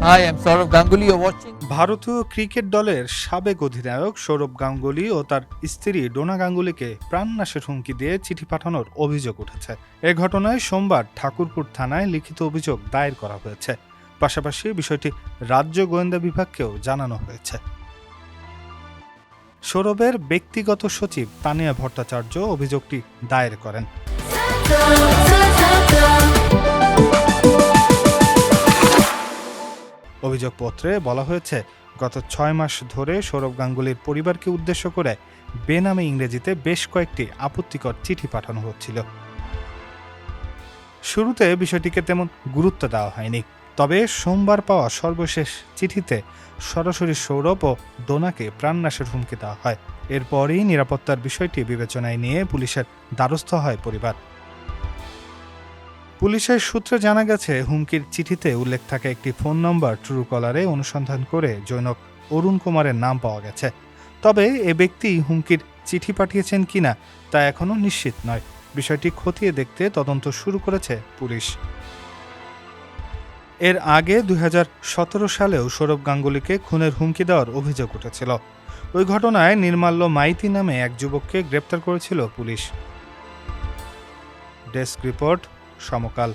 Hi, I'm Saurav Ganguly. You're watching. ভারতীয় cricket দলের সাবেক অধিনায়ক সৌরভ গাঙ্গুলি ও তার স্ত্রী ডোনা গাঙ্গুলিকে প্রাণনাশের হুমকি দিয়ে চিঠি পাঠানোর অভিযোগ উঠেছে। এ ঘটনায় সোমবার ঠাকুরপুর থানায় লিখিত অভিযোগ দায়ের করা হয়েছে। পাশাপাশি বিষয়টি রাজ্য গোয়েন্দা বিভাগকেও জানানো হয়েছে। সৌরভের ব্যক্তিগত সচিব তানিয়া ভট্টাচার্য অভিযোগটি দায়ের করেন। অভিযোগপত্রে বলা হয়েছে, গত ৬ মাস ধরে সৌরভ গাঙ্গুলির পরিবারকে উদ্দেশ্য করে বেনামে ইংরেজিতে বেশ কয়েকটি আপত্তিকর চিঠি পাঠানো হচ্ছিল। শুরুতে বিষয়টিকে তেমন গুরুত্ব দেওয়া হয়নি, তবে সোমবার পাওয়া সর্বশেষ চিঠিতে সরাসরি সৌরভ ও ডোনাকে প্রাণনাশের হুমকি দেওয়া হয়। এরপরই নিরাপত্তার বিষয়টি বিবেচনায় নিয়ে পুলিশের দ্বারস্থ হয় পরিবার। পুলিশের সূত্রে জানা গেছে, হুমকির চিঠিতে উল্লেখ থাকা একটি ফোন নম্বর ট্রুকলারে অনুসন্ধান করে জৈনক অরুণ কুমারের নাম পাওয়া গেছে। তবে এ ব্যক্তি হুমকির চিঠি পাঠিয়েছেন কিনা তা এখনও নিশ্চিত নয়। বিষয়টি খতিয়ে দেখতে তদন্ত শুরু করেছে পুলিশ। এর আগে ২০১৭ সালেও সৌরভ গাঙ্গুলিকে খুনের হুমকি দেওয়ার অভিযোগ উঠেছিল। ওই ঘটনায় নির্মাল্য মাইতি নামে এক যুবককে গ্রেপ্তার করেছিল পুলিশ। ডেস্ক রিপোর্ট, সমকাল।